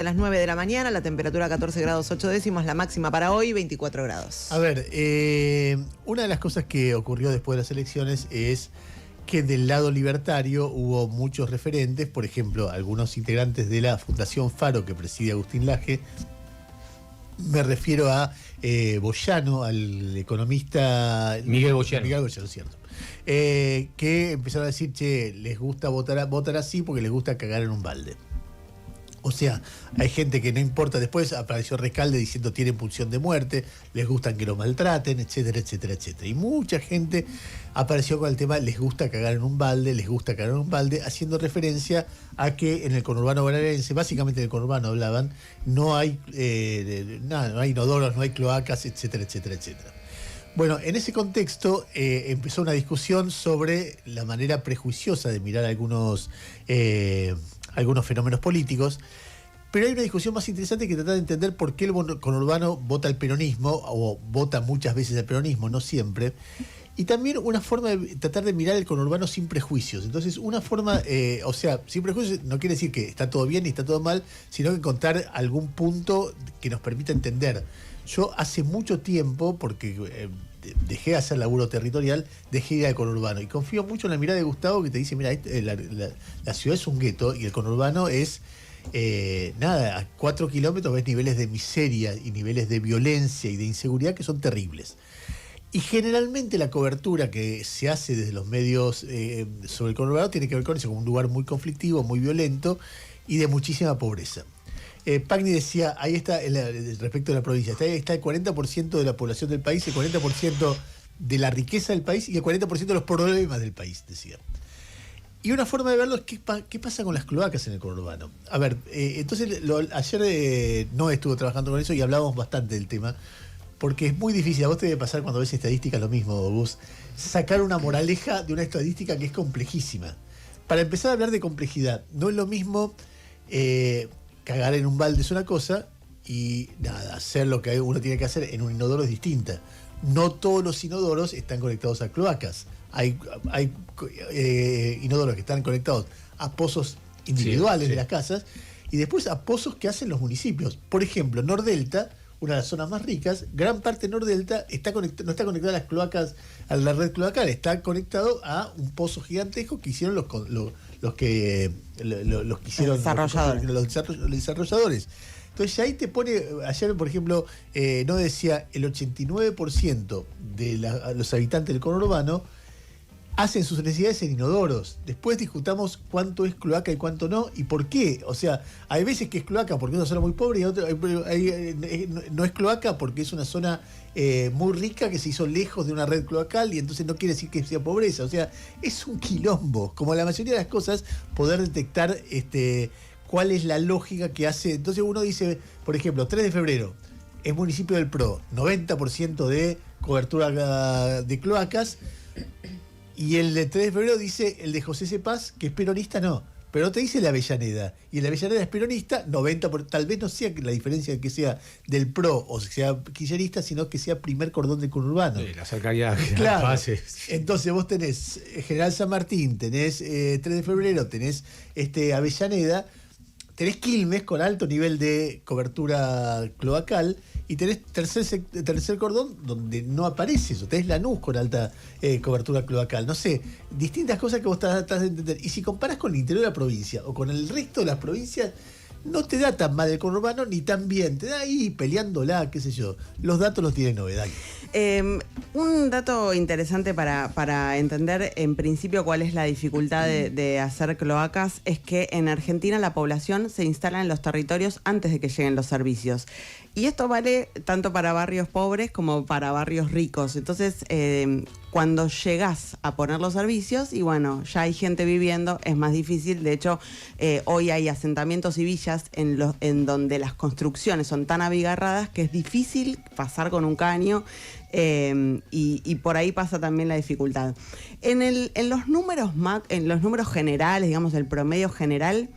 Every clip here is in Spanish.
A las 9 de la mañana, la temperatura 14 grados 8 décimos, la máxima para hoy 24 grados. A ver, una de las cosas que ocurrió después de las elecciones es que del lado libertario hubo muchos referentes, por ejemplo, algunos integrantes de la Fundación Faro que preside Agustín Laje. Me refiero a Boyano, al economista Miguel Boyano. Miguel Boyano, cierto. Que empezaron a decir, che, les gusta votar así porque les gusta cagar en un balde. O sea, hay gente que no importa, después apareció Recalde diciendo tienen pulsión de muerte, les gustan que lo maltraten, etcétera, etcétera, etcétera. Y mucha gente apareció con el tema les gusta cagar en un balde, les gusta cagar en un balde, haciendo referencia a que en el conurbano bonaerense, básicamente en el conurbano hablaban, no hay nada, no hay inodoros, no hay cloacas, etcétera, etcétera, etcétera. Bueno, en ese contexto empezó una discusión sobre la manera prejuiciosa de mirar algunos fenómenos políticos, pero hay una discusión más interesante que tratar de entender por qué el conurbano vota al peronismo, o vota muchas veces al peronismo, no siempre, y también una forma de tratar de mirar el conurbano sin prejuicios. Entonces, una forma, o sea, sin prejuicios no quiere decir que está todo bien ni está todo mal, sino que encontrar algún punto que nos permita entender. Yo hace mucho tiempo, porque dejé de hacer laburo territorial, dejé de ir al conurbano. Y confío mucho en la mirada de Gustavo, que te dice, mira, la ciudad es un gueto y el conurbano es, a 4 kilómetros ves niveles de miseria y niveles de violencia y de inseguridad que son terribles. Y generalmente la cobertura que se hace desde los medios sobre el conurbano tiene que ver con eso, como un lugar muy conflictivo, muy violento y de muchísima pobreza. Pagni decía, ahí está, respecto a la provincia, está el 40% de la población del país, el 40% de la riqueza del país y el 40% de los problemas del país, decía. Y una forma de verlo es qué pasa con las cloacas en el conurbano. A ver, entonces ayer no estuve trabajando con eso y hablábamos bastante del tema, porque es muy difícil, a vos te debe pasar cuando ves estadísticas lo mismo, vos, sacar una moraleja de una estadística que es complejísima. Para empezar a hablar de complejidad, no es lo mismo cagar en un balde es una cosa y nada, hacer lo que uno tiene que hacer en un inodoro es distinta. No todos los inodoros están conectados a cloacas. Hay inodoros que están conectados a pozos individuales de las casas y después a pozos que hacen los municipios. Por ejemplo, Nordelta, una de las zonas más ricas, gran parte de Nordelta no está conectada a las cloacas, a la red cloacal, está conectado a un pozo gigantesco que hicieron los que hicieron los desarrolladores. Entonces ahí te pone, ayer por ejemplo, no decía el 89% de los habitantes del conurbano hacen sus necesidades en inodoros. Después discutamos cuánto es cloaca y cuánto no, y por qué. O sea, hay veces que es cloaca porque es una zona muy pobre y no es cloaca porque es una zona muy rica que se hizo lejos de una red cloacal y entonces no quiere decir que sea pobreza. O sea, es un quilombo. Como la mayoría de las cosas, poder detectar cuál es la lógica que hace. Entonces uno dice, por ejemplo, 3 de febrero, es municipio del PRO, 90% de cobertura de cloacas. Y el de 3 de febrero dice el de José Cepaz, que es peronista, no. Pero no te dice la Avellaneda. Y el de Avellaneda es peronista, 90%. Tal vez no sea la diferencia que sea del PRO o sea kirchnerista, sino que sea primer cordón del conurbano. La cercanía, claro. Fase. Entonces vos tenés General San Martín, tenés 3 de febrero, tenés Avellaneda, tenés Quilmes con alto nivel de cobertura cloacal y tenés tercer cordón donde no aparece eso, tenés Lanús con alta cobertura cloacal. No sé, distintas cosas que vos tratás de entender. Y si comparás con el interior de la provincia o con el resto de las provincias, no te da tan mal el conurbano ni tan bien, te da ahí peleándola, qué sé yo. Los datos los tiene Novedad. Un dato interesante para entender en principio cuál es la dificultad de hacer cloacas es que en Argentina la población se instala en los territorios antes de que lleguen los servicios. Y esto vale tanto para barrios pobres como para barrios ricos. Entonces, cuando llegás a poner los servicios, y bueno, ya hay gente viviendo, es más difícil. De hecho, hoy hay asentamientos y villas en donde las construcciones son tan abigarradas que es difícil pasar con un caño. Y por ahí pasa también la dificultad. En los números generales, digamos, el promedio general,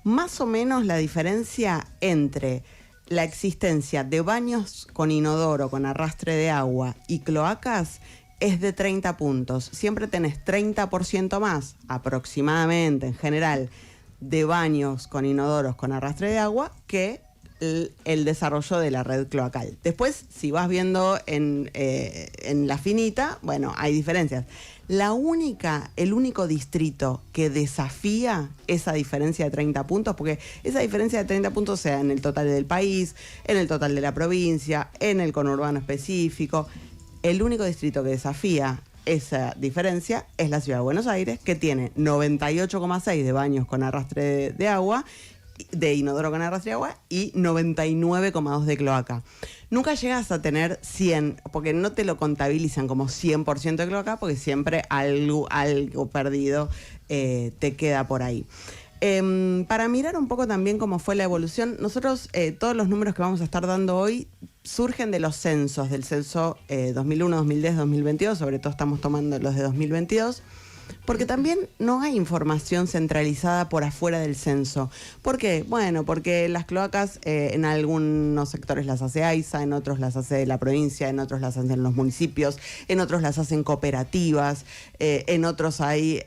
más o menos la diferencia entre la existencia de baños con inodoro, con arrastre de agua y cloacas es de 30 puntos. Siempre tenés 30% más, aproximadamente, en general, de baños con inodoros con arrastre de agua que el desarrollo de la red cloacal. Después, si vas viendo en la finita, bueno, hay diferencias. El único distrito que desafía esa diferencia de 30 puntos, porque esa diferencia de 30 puntos sea en el total del país, en el total de la provincia, en el conurbano específico, el único distrito que desafía esa diferencia es la Ciudad de Buenos Aires, que tiene 98,6 de baños con arrastre de agua, de inodoro con arrastre de agua, y 99,2 de cloaca. Nunca llegas a tener 100, porque no te lo contabilizan como 100% de cloaca, porque siempre algo perdido te queda por ahí. Para mirar un poco también cómo fue la evolución, nosotros todos los números que vamos a estar dando hoy surgen de los censos, del censo 2001, 2010, 2022, sobre todo estamos tomando los de 2022, porque también no hay información centralizada por afuera del censo. ¿Por qué? Bueno, porque las cloacas en algunos sectores las hace AISA, en otros las hace la provincia, en otros las hacen los municipios, en otros las hacen cooperativas, en otros hay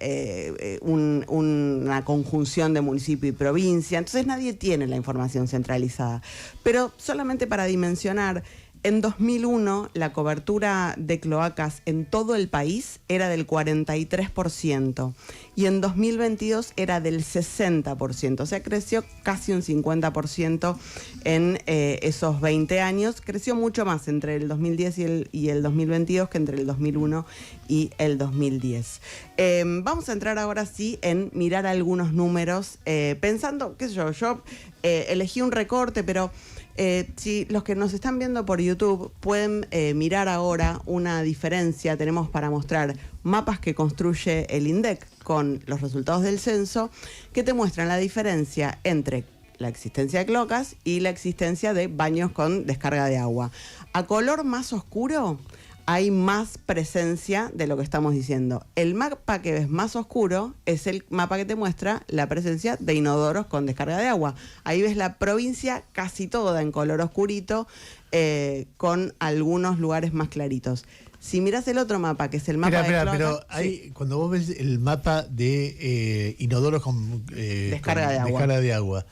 una conjunción de municipio y provincia. Entonces nadie tiene la información centralizada. Pero solamente para dimensionar, en 2001 la cobertura de cloacas en todo el país era del 43% y en 2022 era del 60%, o sea, creció casi un 50% en esos 20 años. Creció mucho más entre el 2010 y el 2022 que entre el 2001 y el 2010. Vamos a entrar ahora sí en mirar algunos números, pensando, qué sé yo elegí un recorte, pero si los que nos están viendo por YouTube pueden mirar ahora una diferencia, tenemos para mostrar mapas que construye el INDEC con los resultados del censo, que te muestran la diferencia entre la existencia de cloacas y la existencia de baños con descarga de agua. A color más oscuro hay más presencia de lo que estamos diciendo. El mapa que ves más oscuro es el mapa que te muestra la presencia de inodoros con descarga de agua. Ahí ves la provincia casi toda en color oscurito, con algunos lugares más claritos. Si miras el otro mapa, que es el mapa de cloacas... Pero ahí, cuando vos ves el mapa de inodoros con descarga de agua,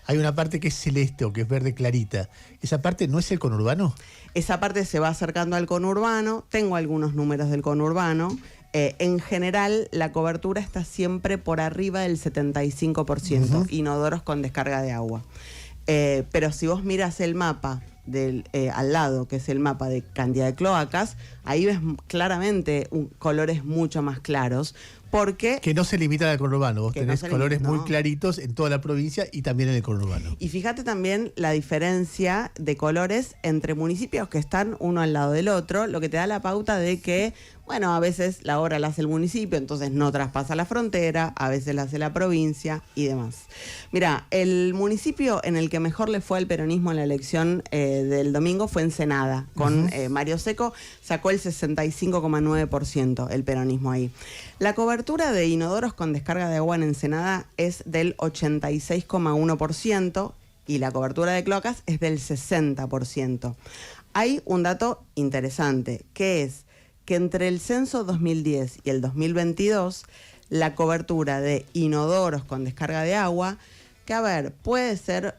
hay una parte que es celeste o que es verde clarita. ¿Esa parte no es el conurbano? Esa parte se va acercando al conurbano. Tengo algunos números del conurbano. En general, la cobertura está siempre por arriba del 75%, inodoros con descarga de agua. Pero si vos miras el mapa al lado, que es el mapa de cantidad de cloacas, ahí ves claramente colores mucho más claros. Porque que no se limita al conurbano, vos tenés colores muy claritos en toda la provincia y también en el conurbano. Y fíjate también la diferencia de colores entre municipios que están uno al lado del otro, lo que te da la pauta de que, bueno, a veces la obra la hace el municipio, entonces no traspasa la frontera, a veces la hace la provincia y demás. Mira, el municipio en el que mejor le fue al peronismo en la elección del domingo fue Ensenada, con Mario Seco, sacó el 65,9% el peronismo ahí. La cobertura de inodoros con descarga de agua en Ensenada es del 86,1% y la cobertura de cloacas es del 60%. Hay un dato interesante, que es que entre el censo 2010 y el 2022, la cobertura de inodoros con descarga de agua, que a ver, puede ser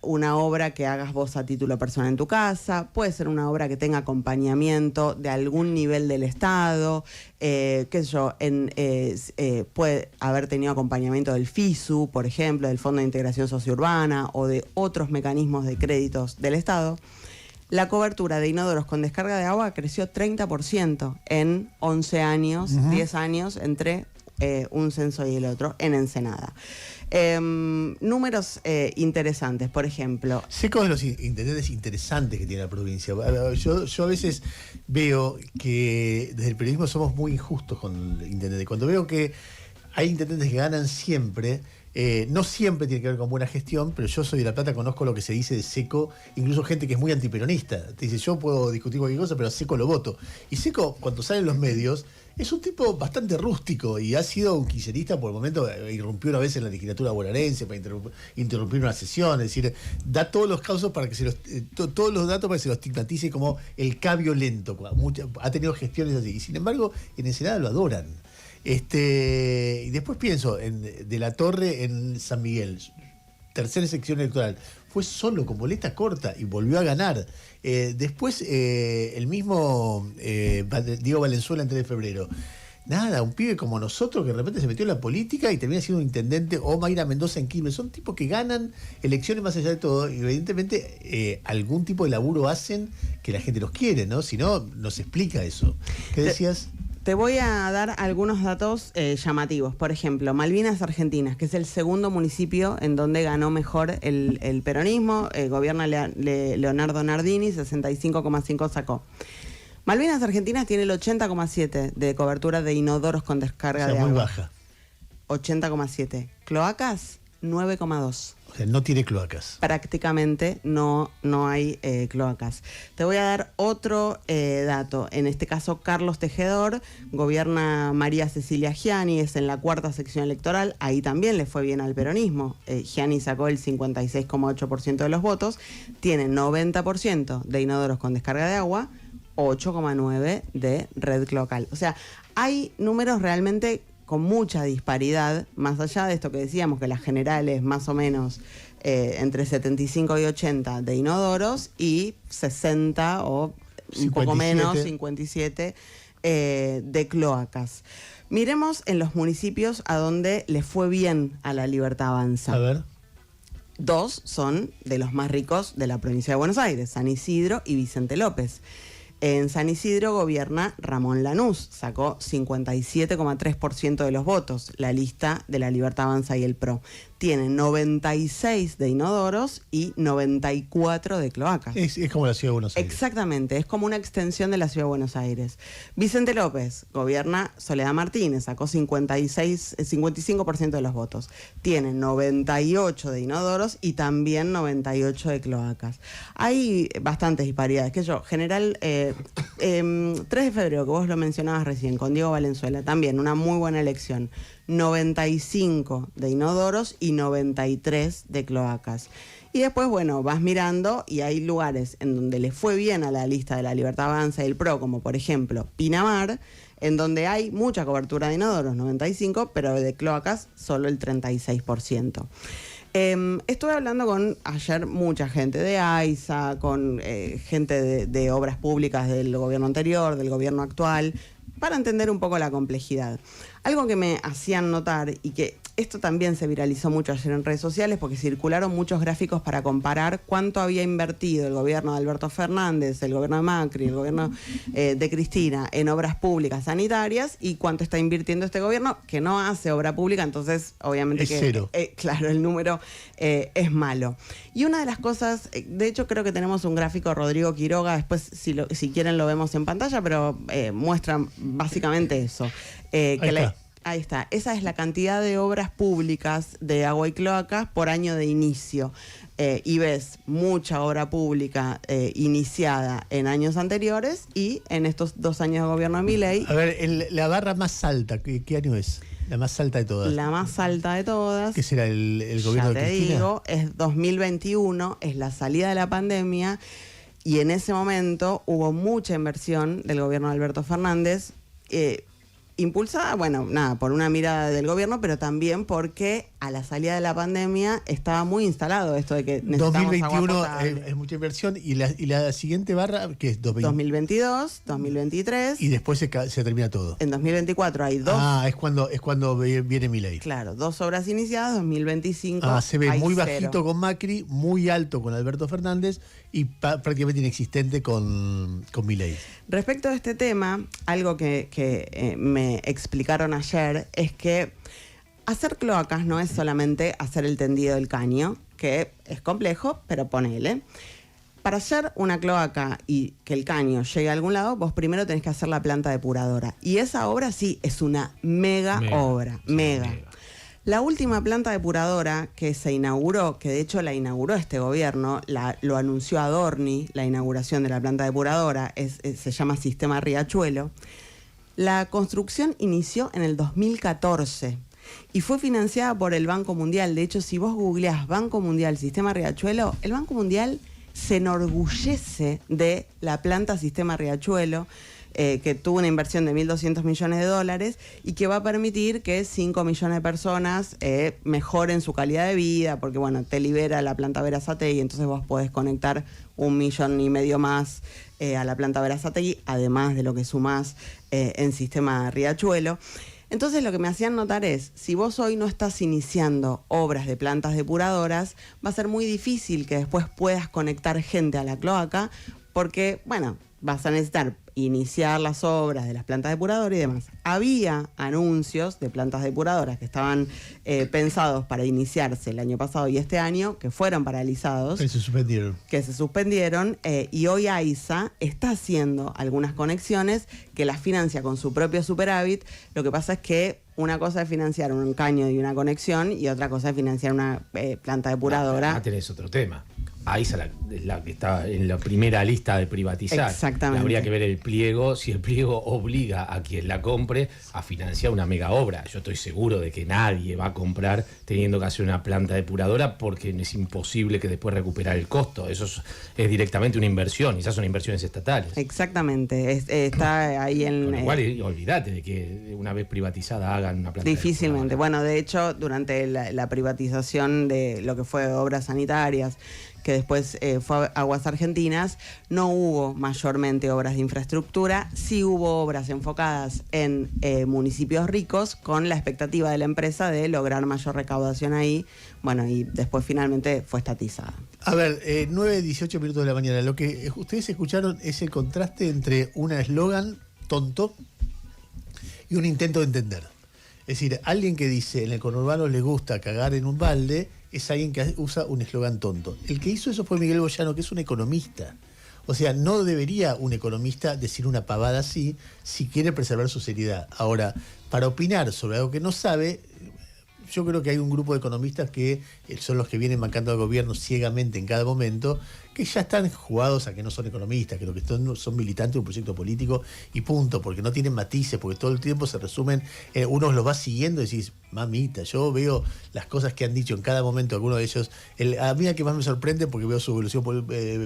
una obra que hagas vos a título personal en tu casa, puede ser una obra que tenga acompañamiento de algún nivel del Estado, qué sé yo, puede haber tenido acompañamiento del FISU, por ejemplo, del Fondo de Integración Sociourbana o de otros mecanismos de créditos del Estado. La cobertura de inodoros con descarga de agua creció 30% en 11 años, 10 años entre un censo y el otro en Ensenada. Números interesantes, por ejemplo. Seco de los intendentes interesantes que tiene la provincia. Yo a veces veo que desde el periodismo somos muy injustos con el intendente. Cuando veo que hay intendentes que ganan siempre, no siempre tiene que ver con buena gestión, pero yo soy de La Plata, conozco lo que se dice de Seco, incluso gente que es muy antiperonista. Te dice, yo puedo discutir cualquier cosa, pero a Seco lo voto. Y Seco, cuando sale en los medios, es un tipo bastante rústico y ha sido un kirchnerista por el momento, irrumpió una vez en la legislatura bonaerense para interrumpir una sesión, es decir, da todos los casos para que todos los datos para que se lo estigmatice como el K violento. Ha tenido gestiones así. Y sin embargo, en Ensenada lo adoran. Y después pienso de la Torre en San Miguel, tercera sección electoral, fue solo con boleta corta y volvió a ganar. Después el mismo Diego Valenzuela en 3 de febrero. Nada, un pibe como nosotros que de repente se metió en la política y termina siendo un intendente, o Mayra Mendoza en Quilmes. Son tipos que ganan elecciones más allá de todo y evidentemente algún tipo de laburo hacen que la gente los quiere, ¿no? Si no, no se explica eso. ¿Qué decías? Te voy a dar algunos datos llamativos. Por ejemplo, Malvinas Argentinas, que es el segundo municipio en donde ganó mejor el peronismo. Gobierna Leonardo Nardini, 65,5 sacó. Malvinas Argentinas tiene el 80,7 de cobertura de inodoros con descarga de agua. Muy baja. 80,7. Cloacas, 9,2. O sea, no tiene cloacas. Prácticamente no hay cloacas. Te voy a dar otro dato. En este caso, Carlos Tejedor, gobierna María Cecilia Gianni, es en la 4ª sección electoral. Ahí también le fue bien al peronismo. Gianni sacó el 56,8% de los votos. Tiene 90% de inodoros con descarga de agua, 8,9 de red cloacal. O sea, hay números realmente con mucha disparidad, más allá de esto que decíamos, que la general es más o menos entre 75 y 80 de inodoros y 60 o 57. Un poco menos, 57 de cloacas. Miremos en los municipios a donde le fue bien a la Libertad Avanza. A ver. 2 son de los más ricos de la provincia de Buenos Aires, San Isidro y Vicente López. En San Isidro gobierna Ramón Lanús, sacó 57,3% de los votos, la lista de la Libertad Avanza y el PRO. Tiene 96 de inodoros y 94 de cloacas. Es como la Ciudad de Buenos Aires. Exactamente, es como una extensión de la Ciudad de Buenos Aires. Vicente López gobierna Soledad Martínez, sacó 55% de los votos. Tiene 98 de inodoros y también 98 de cloacas. Hay bastantes disparidades. General 3 de febrero, que vos lo mencionabas recién, con Diego Valenzuela, también una muy buena elección. 95 de inodoros y 93 de cloacas. Y después, bueno, vas mirando y hay lugares en donde le fue bien a la lista de la Libertad Avanza y el PRO, como por ejemplo Pinamar, en donde hay mucha cobertura de inodoros, 95, pero de cloacas solo el 36%. Estuve hablando ayer mucha gente de AISA, con gente de obras públicas del gobierno anterior, del gobierno actual, para entender un poco la complejidad. Algo que me hacían notar, y que esto también se viralizó mucho ayer en redes sociales, porque circularon muchos gráficos para comparar cuánto había invertido el gobierno de Alberto Fernández, el gobierno de Macri, el gobierno de Cristina en obras públicas sanitarias, y cuánto está invirtiendo este gobierno, que no hace obra pública, entonces obviamente es cero. Claro, el número es malo. Y una de las cosas, de hecho creo que tenemos un gráfico, Rodrigo Quiroga, después si quieren lo vemos en pantalla, pero muestran básicamente eso. Ahí está. Esa es la cantidad de obras públicas de agua y cloacas por año de inicio. Y ves mucha obra pública iniciada en años anteriores y en estos 2 años de gobierno de Milei. A ver, la barra más alta, ¿qué año es? La más alta de todas. La más alta de todas. ¿Qué será el gobierno de Cristina? Ya te digo, es 2021, es la salida de la pandemia, y en ese momento hubo mucha inversión del gobierno de Alberto Fernández, impulsada, por una mirada del gobierno, pero también porque a la salida de la pandemia estaba muy instalado esto de que necesitamos 2021 agua potable. es mucha inversión, y la siguiente barra, ¿qué es? 2022, 2023. Y después se termina todo. En 2024 hay 2. Es cuando viene Milei. Claro, 2 obras iniciadas, 2025 se ve hay muy 0. bajito con Macri, muy alto con Alberto Fernández y prácticamente inexistente con Milei. Respecto a este tema, algo que me explicaron ayer es que hacer cloacas no es solamente hacer el tendido del caño, que es complejo, pero ponele. Para hacer una cloaca y que el caño llegue a algún lado, vos primero tenés que hacer la planta depuradora. Y esa obra sí es una mega obra. La última planta depuradora que se inauguró, que de hecho la inauguró este gobierno, lo anunció Adorni, la inauguración de la planta depuradora, se llama Sistema Riachuelo. La construcción inició en el 2014 y fue financiada por el Banco Mundial. De hecho, si vos googleás Banco Mundial, Sistema Riachuelo, el Banco Mundial se enorgullece de la planta Sistema Riachuelo. que tuvo una inversión de 1.200 millones de dólares y que va a permitir que 5 millones de personas mejoren su calidad de vida, porque bueno, te libera la planta Berazategui, entonces vos podés conectar 1,5 millones más a la planta Berazategui, además de lo que sumás en sistema Riachuelo. Entonces lo que me hacían notar es, si vos hoy no estás iniciando obras de plantas depuradoras, va a ser muy difícil que después puedas conectar gente a la cloaca, porque, bueno, vas a necesitar iniciar las obras de las plantas depuradoras y demás. Había anuncios de plantas depuradoras que estaban pensados para iniciarse el año pasado y este año, que fueron paralizados. Que se suspendieron. Que se suspendieron y hoy AISA está haciendo algunas conexiones que las financia con su propio superávit. Lo que pasa es que una cosa es financiar un caño y una conexión y otra cosa es financiar una planta depuradora. Tenés otro tema. AISA es la que está en la primera lista de privatizar. Exactamente. Habría que ver el pliego, si el pliego obliga a quien la compre a financiar una mega obra. Yo estoy seguro de que nadie va a comprar teniendo que hacer una planta depuradora porque es imposible que después recuperar el costo. Eso es directamente una inversión, esas son inversiones estatales. Exactamente, está ahí en... Con lo cual, olvídate de que una vez privatizada hagan una planta difícilmente. depuradora. Bueno, de hecho, durante la privatización de lo que fue obras sanitarias, que después fue Aguas Argentinas, no hubo mayormente obras de infraestructura, sí hubo obras enfocadas en municipios ricos con la expectativa de la empresa de lograr mayor recaudación ahí, bueno, y después finalmente fue estatizada. A ver, 9:18 minutos de la mañana. Lo que ustedes escucharon es el contraste entre un eslogan tonto y un intento de entender. Es decir, alguien que dice en el conurbano le gusta cagar en un balde es alguien que usa un eslogan tonto. El que hizo eso fue Miguel Boyano, que es un economista. O sea, no debería un economista decir una pavada así si quiere preservar su seriedad. Ahora, para opinar sobre algo que no sabe, yo creo que hay un grupo de economistas que son los que vienen bancando al gobierno ciegamente en cada momento, que ya están jugados a que no son economistas, que lo que son militantes de un proyecto político y punto, porque no tienen matices, porque todo el tiempo se resumen, uno los va siguiendo y decís, mamita, yo veo las cosas que han dicho en cada momento algunos de ellos. A mí la que más me sorprende, porque veo su evolución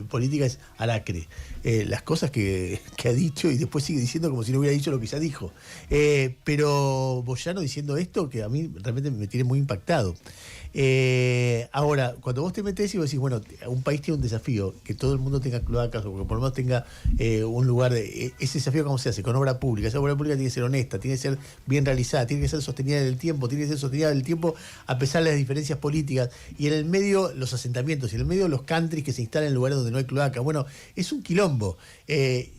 política, es Aracre. Las cosas que ha dicho y después sigue diciendo como si no hubiera dicho lo que ya dijo. Pero Boyano diciendo esto, que a mí realmente me tiene muy impactado. Ahora, cuando vos te metés y vos decís, bueno, un país tiene un desafío, que todo el mundo tenga cloacas o que por lo menos tenga un lugar ese desafío, ¿cómo se hace? Con obra pública. Esa obra pública tiene que ser honesta, tiene que ser bien realizada, tiene que ser sostenida en el tiempo, tiene que ser sostenida en el tiempo a pesar de las diferencias políticas, y en el medio los asentamientos, y en el medio los countries que se instalan en lugares donde no hay cloaca. Bueno, es un quilombo.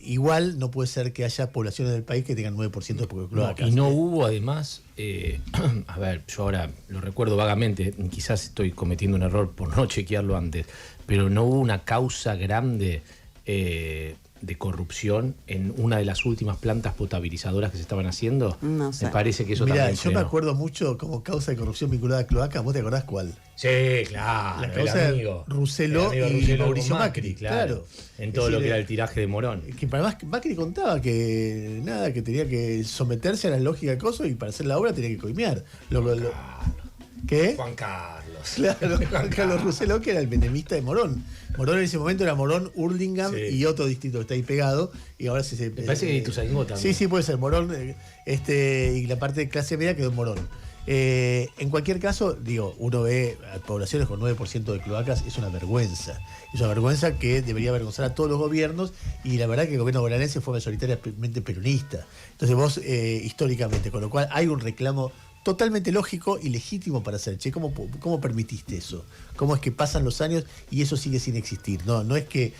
Igual no puede ser que haya poblaciones del país que tengan 9% de cloacas. Y no hubo además, a ver, yo ahora lo recuerdo vagamente, quizás estoy cometiendo un error por no chequearlo antes, pero no hubo una causa grande de corrupción en una de las últimas plantas potabilizadoras que se estaban haciendo. No sé. Me parece que eso Mirá, también yo frenó. me acuerdo mucho como causa de corrupción vinculada a cloacas. ¿Vos te acordás cuál? Sí, claro. La causa de Rousselot y Mauricio Macri, claro. En todo Es lo decir, que era el tiraje de Morón. Que para más Macri contaba que nada, que tenía que someterse a la lógica del coso y para hacer la obra tenía que coimear. ¿Qué? Juan Carlos. Claro, Juan Carlos Rousselot, que era el menemista de Morón. Morón en ese momento era Morón, Hurlingham y otro distrito que está ahí pegado. Y ahora me parece que Ituzaingó también. Sí, puede ser. Morón, y la parte de clase media quedó en Morón. En cualquier caso, digo, uno ve a poblaciones con 9% de cloacas, es una vergüenza. Es una vergüenza que debería avergonzar a todos los gobiernos, y la verdad que el gobierno bonaerense fue mayoritariamente peronista. Entonces vos, históricamente, con lo cual hay un reclamo totalmente lógico y legítimo para hacer. Che, ¿cómo permitiste eso? ¿Cómo es que pasan los años y eso sigue sin existir? No es que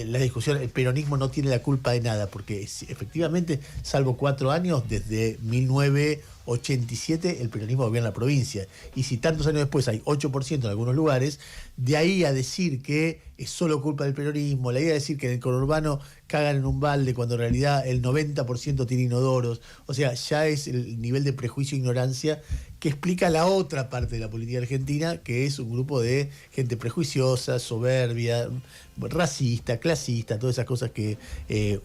la discusión, el peronismo no tiene la culpa de nada, porque efectivamente, salvo 4 años, desde 1987 el peronismo gobierna la provincia. Y si tantos años después hay 8% en algunos lugares, de ahí a decir que es solo culpa del peronismo, la idea de decir que en el conurbano cagan en un balde cuando en realidad el 90% tiene inodoros, o sea, ya es el nivel de prejuicio e ignorancia que explica la otra parte de la política argentina, que es un grupo de gente prejuiciosa, soberbia, racista, clasista, todas esas cosas que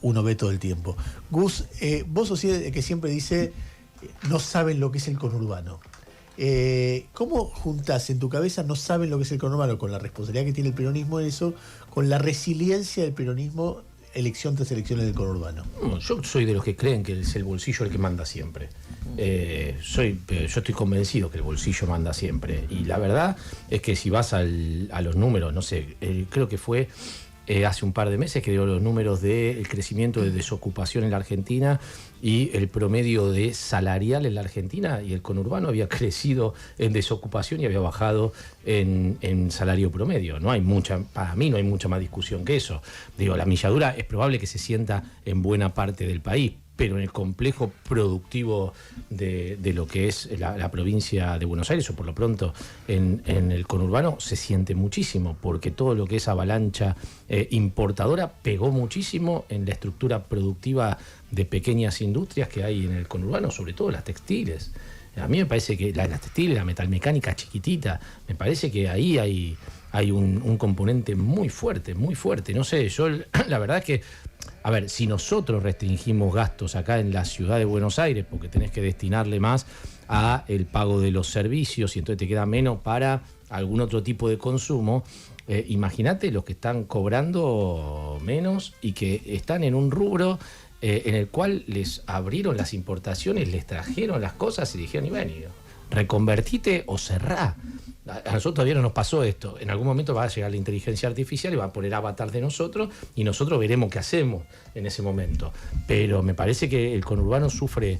uno ve todo el tiempo. Gus, vos sos el que siempre dice, no saben lo que es el conurbano. ¿Cómo juntás en tu cabeza no saben lo que es el conurbano con la responsabilidad que tiene el peronismo en eso, con la resiliencia del peronismo elección tras elección en el conurbano? No, yo soy de los que creen que es el bolsillo el que manda siempre. Yo estoy convencido que el bolsillo manda siempre. Y la verdad es que si vas a los números, no sé, creo que fue hace un par de meses que dio los números del crecimiento de desocupación en la Argentina y el promedio de salarial en la Argentina, y el conurbano había crecido en desocupación y había bajado en salario promedio. Para mí no hay mucha más discusión que eso. Digo, la milladura es probable que se sienta en buena parte del país, pero en el complejo productivo de lo que es la provincia de Buenos Aires, o por lo pronto en el conurbano, se siente muchísimo, porque todo lo que es avalancha importadora pegó muchísimo en la estructura productiva de pequeñas industrias que hay en el conurbano, sobre todo las textiles. A mí me parece que las textiles, la metalmecánica chiquitita, me parece que ahí hay un componente muy fuerte, muy fuerte. No sé, yo la verdad es que, a ver, si nosotros restringimos gastos acá en la ciudad de Buenos Aires, porque tenés que destinarle más a el pago de los servicios y entonces te queda menos para algún otro tipo de consumo, imagínate los que están cobrando menos y que están en un rubro en el cual les abrieron las importaciones, les trajeron las cosas y dijeron, y ven, reconvertite o cerrá. A nosotros todavía no nos pasó esto. En algún momento va a llegar la inteligencia artificial y va a poner avatar de nosotros y nosotros veremos qué hacemos en ese momento. Pero me parece que el conurbano sufre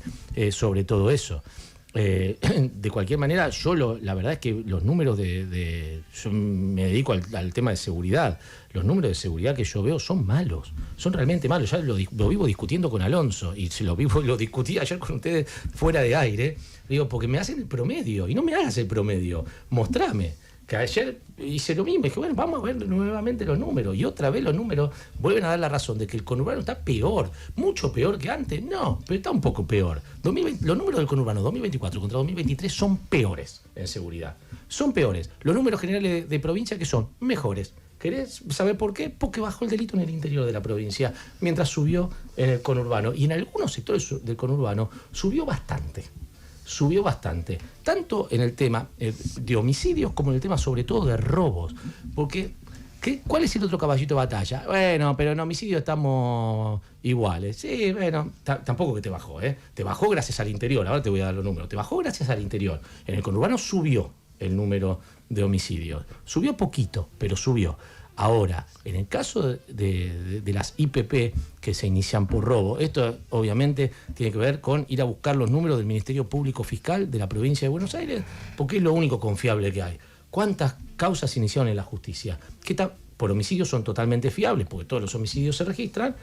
sobre todo eso. De cualquier manera, la verdad es que los números yo me dedico al tema de seguridad. Los números de seguridad que yo veo son malos, son realmente malos. Ya lo vivo discutiendo con Alonso y lo discutí ayer con ustedes fuera de aire. Digo, porque me hacen el promedio y no me hagas el promedio, mostrame. Que ayer hice lo mismo, dije, bueno, vamos a ver nuevamente los números. Y otra vez los números vuelven a dar la razón de que el conurbano está peor, mucho peor que antes. No, pero está un poco peor. Los números del conurbano 2024 contra 2023 son peores en seguridad. Son peores. Los números generales de provincia que son mejores. ¿Querés saber por qué? Porque bajó el delito en el interior de la provincia, mientras subió en el conurbano. Y en algunos sectores del conurbano subió bastante, tanto en el tema de homicidios como en el tema sobre todo de robos. Porque, ¿cuál es el otro caballito de batalla? Bueno, pero en homicidio estamos iguales. Sí, bueno, tampoco que te bajó, ¿eh? Te bajó gracias al interior, ahora te voy a dar los números. Te bajó gracias al interior. En el conurbano subió el número de homicidios. Subió poquito, pero subió. Ahora, en el caso de las IPP que se inician por robo, esto obviamente tiene que ver con ir a buscar los números del Ministerio Público Fiscal de la provincia de Buenos Aires, porque es lo único confiable que hay. ¿Cuántas causas se iniciaron en la justicia? Por homicidios son totalmente fiables, porque todos los homicidios se registran.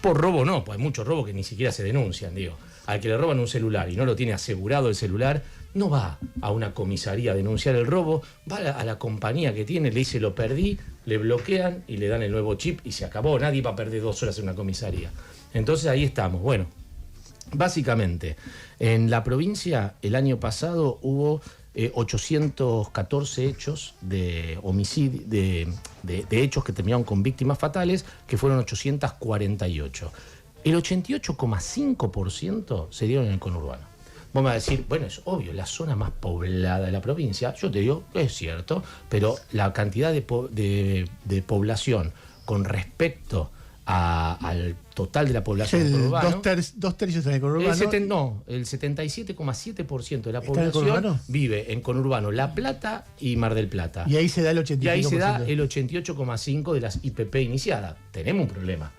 Por robo no, pues hay muchos robos que ni siquiera se denuncian, digo. Al que le roban un celular y no lo tiene asegurado el celular, no va a una comisaría a denunciar el robo, va a la compañía que tiene, le dice lo perdí, le bloquean y le dan el nuevo chip y se acabó. Nadie va a perder 2 horas en una comisaría. Entonces ahí estamos. Bueno, básicamente, en la provincia el año pasado hubo 814 hechos de homicidio, de hechos que terminaron con víctimas fatales, que fueron 848. El 88,5% se dieron en el conurbano. Vos me vas a decir, bueno, es obvio, la zona más poblada de la provincia. Yo te digo, es cierto, pero la cantidad de población con respecto al total de la población del conurbano... Dos tercios en el conurbano. El 77,7% de la población vive en conurbano La Plata y Mar del Plata. Y ahí se da el 85%. Y ahí se da el 88,5% de las IPP iniciadas. Tenemos un problema,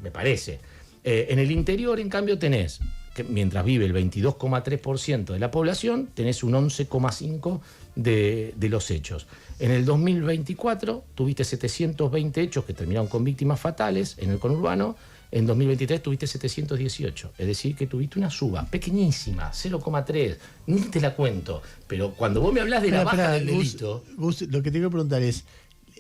me parece. En el interior, en cambio, tenés, que mientras vive el 22,3% de la población, tenés un 11,5% de los hechos. En el 2024 tuviste 720 hechos que terminaron con víctimas fatales en el conurbano. En 2023 tuviste 718, es decir, que tuviste una suba pequeñísima, 0,3, ni te la cuento. Pero cuando vos me hablás de la baja del delito... Gus, lo que te quiero preguntar es,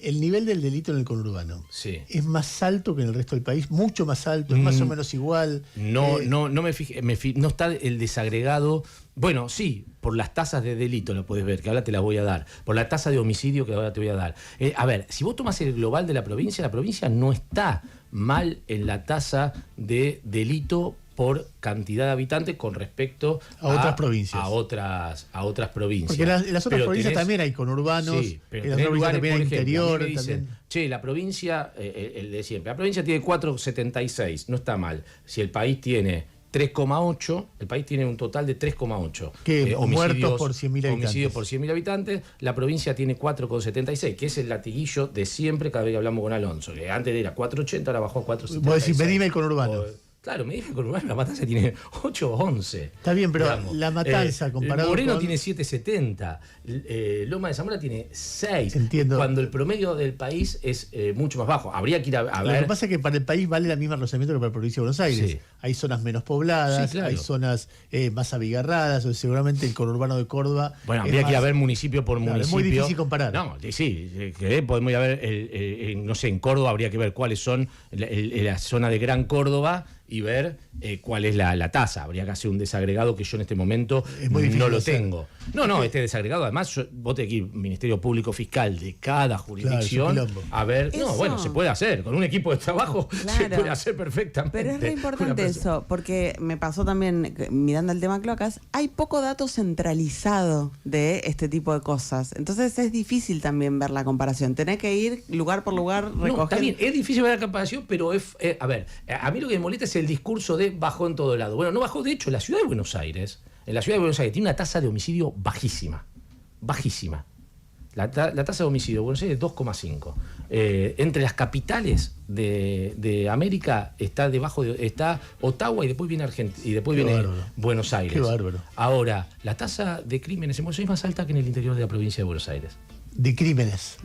¿el nivel del delito en el conurbano es más alto que en el resto del país? ¿Mucho más alto? ¿Es más o menos igual? No me fijé, no está el desagregado. Bueno, sí, por las tasas de delito lo puedes ver, que ahora te las voy a dar. Por la tasa de homicidio que ahora te voy a dar. A ver, si vos tomás el global de la provincia no está mal en la tasa de delito por cantidad de habitantes con respecto a otras provincias. A otras provincias. Porque en las otras provincias también hay conurbanos, sí, pero en las otras provincias también hay interior. Dicen, che, la provincia, el de siempre, la provincia tiene 4,76, no está mal. Si el país tiene 3,8, el país tiene un total de 3,8 muertos por 100.000 habitantes. Homicidios por 100.000 habitantes, la provincia tiene 4,76, que es el latiguillo de siempre cada vez que hablamos con Alonso, que antes era 4,80, ahora bajó a 4,76. Vos decís, medime el conurbano. Claro, me dije con La Matanza tiene 8 o 11. Está bien, pero digamos, La Matanza comparado Moreno con... tiene 7,70. Loma de Zamora tiene 6. Entiendo. Cuando el promedio del país es mucho más bajo. Habría que ir a ver... Lo que pasa es que para el país vale la misma razonamiento que para la provincia de Buenos Aires. Sí. Hay zonas menos pobladas, sí, claro. hay zonas más abigarradas, o seguramente el conurbano de Córdoba... Bueno, habría que ir a ver municipio por municipio. Es muy difícil comparar. No, sí, podemos ir a ver, no sé, en Córdoba habría que ver cuáles son la zona de Gran Córdoba y ver cuál es la tasa. Habría que hacer un desagregado que yo en este momento no lo tengo. No, este desagregado, además, vos tenés que ir Ministerio Público Fiscal de cada jurisdicción a ver. Eso. No, bueno, se puede hacer. Con un equipo de trabajo se puede hacer perfectamente. Pero es re importante eso, porque me pasó también, mirando el tema cloacas, hay poco dato centralizado de este tipo de cosas. Entonces es difícil también ver la comparación. Tenés que ir lugar por lugar, recoger. No, está bien, es difícil ver la comparación, pero a ver, a mí lo que me molesta es el discurso de bajó en todo lado. Bueno, no bajó, de hecho, la ciudad de Buenos Aires tiene una tasa de homicidio bajísima. La tasa de homicidio de Buenos Aires es 2,5. Entre las capitales de América está Ottawa y después viene Argentina y después viene Buenos Aires. Qué bárbaro. Ahora, la tasa de crímenes en Buenos Aires es más alta que en el interior de la provincia de Buenos Aires. De crímenes.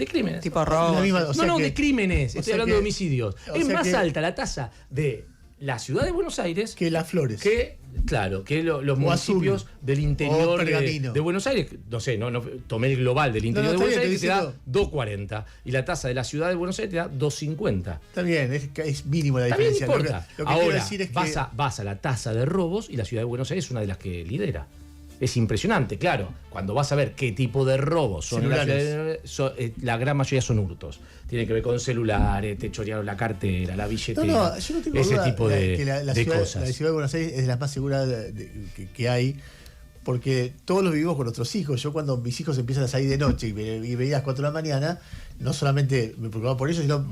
Tipo robo. De crímenes. Estoy hablando de homicidios. Es más alta la tasa de la ciudad de Buenos Aires que Las Flores. Que los municipios Azul, del interior de Buenos Aires. No sé, no tomé el global del interior de Buenos Aires, que te da 2,40. Y la tasa de la ciudad de Buenos Aires te da 2,50. Está bien, es mínimo la También diferencia. importa. Lo que ahora, quiero decir es vas a la tasa de robos y la ciudad de Buenos Aires es una de las que lidera. Es impresionante, claro. Cuando vas a ver qué tipo de robos son, la gran mayoría son hurtos. Tiene que ver con celulares, te chorearon la cartera, la billetera. Yo no tengo ese duda tipo que la ciudad, cosas. La ciudad de Buenos Aires es de las más seguras que hay, porque todos lo vivimos con nuestros hijos. Yo cuando mis hijos empiezan a salir de noche y veía a las 4 de la mañana, no solamente me preocupaba por eso, sino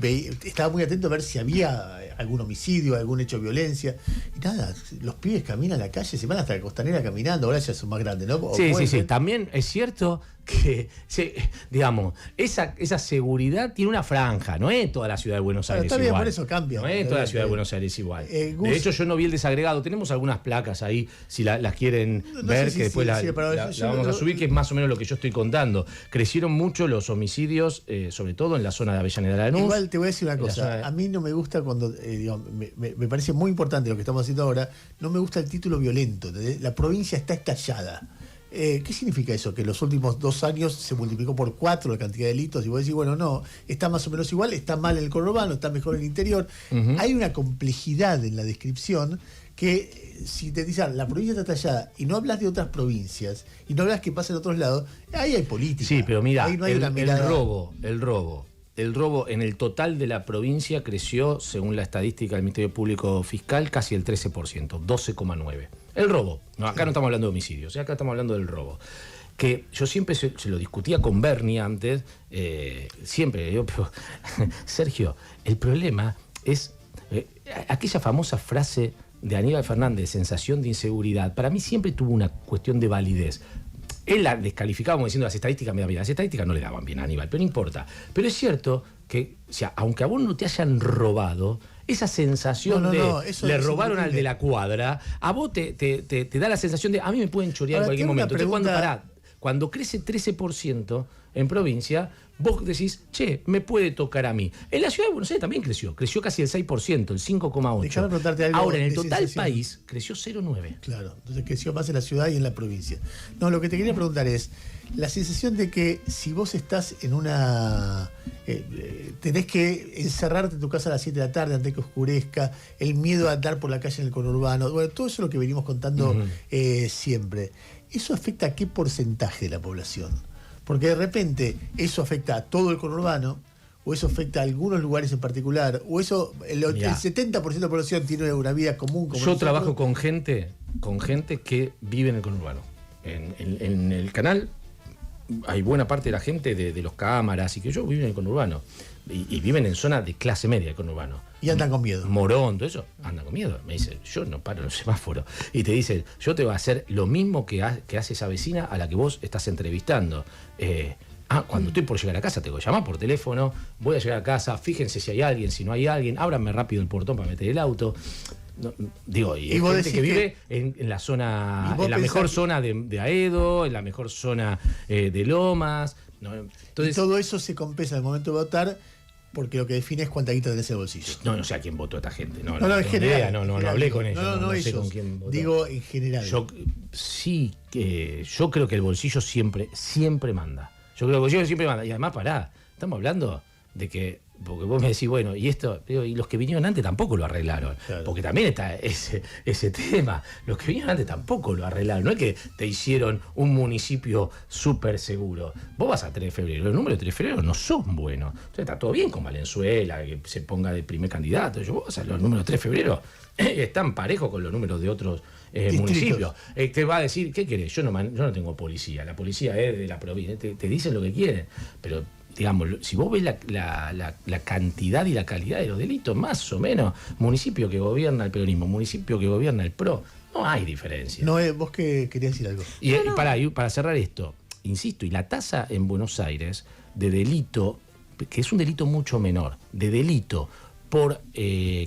estaba muy atento a ver si había algún homicidio, algún hecho de violencia. Y nada, los pibes caminan a la calle, se van hasta la costanera caminando, ahora ya son más grandes, ¿no? Sí. También es cierto que, digamos, esa seguridad tiene una franja, no es toda la ciudad de Buenos Aires está bien, igual. Por eso cambia. No es toda la ciudad de Buenos Aires igual. De hecho, yo no vi el desagregado. Tenemos algunas placas ahí, si las quieren ver, que después la vamos a subir, que es más o menos lo que yo estoy contando. Crecieron mucho los homicidios, sobre todo en la zona de Avellaneda de Lanús. Igual te voy a decir una cosa. A mí no me gusta cuando, me parece muy importante lo que estamos haciendo ahora, no me gusta el título violento. La provincia está estallada. ¿Qué significa eso? Que en los últimos 2 años se multiplicó por 4 la cantidad de delitos y vos decís, bueno, no, está más o menos igual, está mal en el conurbano, está mejor en el interior. Hay una complejidad en la descripción que si te dicen la provincia está estallada y no hablas de otras provincias y no hablas qué pasa en otros lados, ahí hay política. Sí, pero mira, ahí no hay el robo en el total de la provincia creció, según la estadística del Ministerio Público Fiscal, casi el 13%, 12,9%. El robo, acá no estamos hablando de homicidios, acá estamos hablando del robo. Que yo siempre se lo discutía con Bernie antes, pero Sergio, el problema es aquella famosa frase de Aníbal Fernández, sensación de inseguridad, para mí siempre tuvo una cuestión de validez. Él la descalificaba como diciendo las estadísticas me dan bien. Las estadísticas no le daban bien a Aníbal, pero no importa. Pero es cierto que, aunque a vos no te hayan robado, esa sensación le robaron al de la cuadra, a vos te da la sensación de a mí me pueden chorear en cualquier momento. Entonces, cuando crece 13% en provincia, vos decís, me puede tocar a mí. En la ciudad de Buenos Aires también creció casi el 6%, el 5,8%. Déjame preguntarte algo. Ahora, en el total país, creció 0,9%. Claro, entonces creció más en la ciudad y en la provincia. No, lo que te quería preguntar es, la sensación de que si vos estás en una... tenés que encerrarte en tu casa a las 7 de la tarde antes que oscurezca, el miedo a andar por la calle en el conurbano, bueno, todo eso es lo que venimos contando siempre. ¿Eso afecta a qué porcentaje de la población? Porque de repente eso afecta a todo el conurbano, o eso afecta a algunos lugares en particular, o eso, el 70% de la población tiene una vida común. Como yo trabajo con gente que vive en el conurbano. En el canal hay buena parte de la gente de los cámaras y que yo viven en el conurbano. Y viven en zona de clase media del conurbano. Y andan con miedo. Morón, todo eso, andan con miedo. Me dice, yo no paro en el semáforo. Y te dice, yo te voy a hacer lo mismo que hace esa vecina a la que vos estás entrevistando. Cuando estoy por llegar a casa, tengo que llamar por teléfono, voy a llegar a casa, fíjense si hay alguien, si no hay alguien, ábranme rápido el portón para meter el auto. No, digo, y hay gente que vive en la zona, en la mejor zona de Aedo, en la mejor zona de Lomas. ¿No? Entonces, y todo eso se compensa en el momento de votar, porque lo que define es cuánta guita tenés en el bolsillo. No sé a quién votó esta gente. No, en general. No hablé con ellos. No sé con quién votó. Digo, en general. Yo creo que el bolsillo siempre manda. Yo creo que el bolsillo siempre manda. Y además, estamos hablando de que, porque vos me decís, bueno, y esto, y los que vinieron antes tampoco lo arreglaron. Claro. Porque también está ese tema. Los que vinieron antes tampoco lo arreglaron. No es que te hicieron un municipio súper seguro. Vos vas a 3 de febrero, los números de 3 de febrero no son buenos. Entonces está todo bien con Valenzuela, que se ponga de primer candidato. Vos los números de 3 de febrero están parejos con los números de otros municipios. Te va a decir, ¿qué querés? Yo no tengo policía. La policía es de la provincia. Te dicen lo que quieren. Pero digamos, si vos ves la cantidad y la calidad de los delitos, más o menos, municipio que gobierna el peronismo, municipio que gobierna el PRO, no hay diferencia. No, vos que querías decir algo. Y para cerrar esto, insisto, y la tasa en Buenos Aires de delito, que es un delito mucho menor, de delito por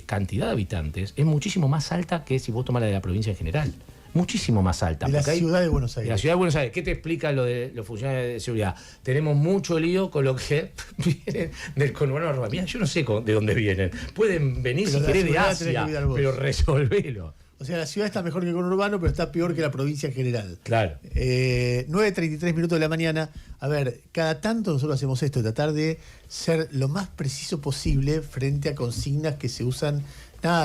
cantidad de habitantes, es muchísimo más alta que si vos tomás la de la provincia en general. Muchísimo más alta. De la ciudad de Buenos Aires. De la ciudad de Buenos Aires. ¿Qué te explica lo de los funcionarios de seguridad? Tenemos mucho lío con lo que vienen del conurbano rural. Mira, yo no sé de dónde vienen. Pueden venir si querés de Asia, pero resolvelo. O sea, la ciudad está mejor que el conurbano, pero está peor que la provincia en general. Claro. 9:33 minutos de la mañana. A ver, cada tanto nosotros hacemos esto, tratar de ser lo más preciso posible frente a consignas que se usan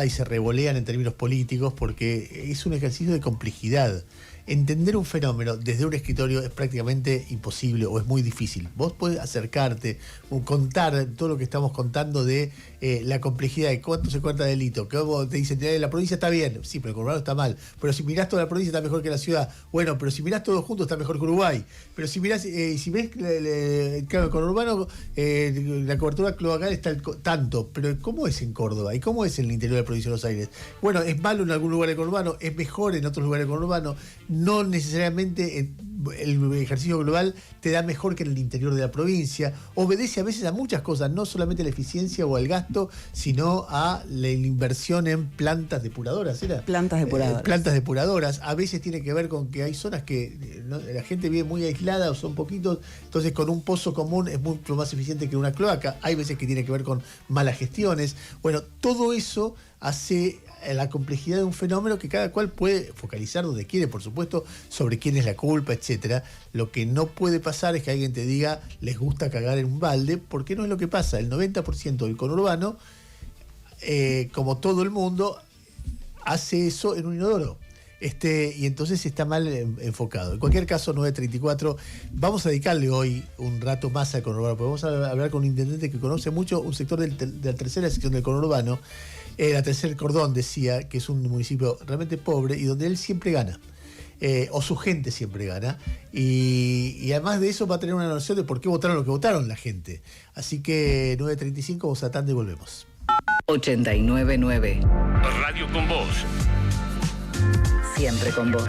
y se revolean en términos políticos, porque es un ejercicio de complejidad. Entender un fenómeno desde un escritorio es prácticamente imposible o es muy difícil. Vos podés acercarte, contar todo lo que estamos contando de la complejidad de cuánto se cuenta delito. Que vos te dicen, la provincia está bien, sí, pero el conurbano está mal. Pero si mirás toda la provincia está mejor que la ciudad. Bueno, pero si mirás todo junto está mejor que Uruguay. Pero si mirás, si ves el conurbano, la cobertura cloacal está tanto. Pero ¿cómo es en Córdoba? ¿Y cómo es en el interior de la provincia de Buenos Aires? Bueno, es malo en algún lugar del conurbano, es mejor en otros lugares del conurbano. No necesariamente el ejercicio global te da mejor que en el interior de la provincia. Obedece a veces a muchas cosas, no solamente a la eficiencia o al gasto, sino a la inversión en plantas depuradoras. Plantas depuradoras. Plantas depuradoras. A veces tiene que ver con que hay zonas que la gente vive muy aislada o son poquitos, entonces con un pozo común es mucho más eficiente que una cloaca. Hay veces que tiene que ver con malas gestiones. Bueno, todo eso hace la complejidad de un fenómeno que cada cual puede focalizar donde quiere, por supuesto, sobre quién es la culpa, etcétera. Lo que no puede pasar es que alguien te diga les gusta cagar en un balde, porque no es lo que pasa. El 90% del conurbano, como todo el mundo, hace eso en un inodoro. Y entonces está mal enfocado. En cualquier caso, 9:34, vamos a dedicarle hoy un rato más al conurbano, porque vamos a hablar con un intendente que conoce mucho un sector de la tercera sección del conurbano. La tercer cordón, decía, que es un municipio realmente pobre y donde él siempre gana. O su gente siempre gana. Y además de eso va a tener una noción de por qué votaron lo que votaron la gente. Así que 9:35, vamos a tanda y volvemos. 89.9 Radio con Vos. Siempre con vos.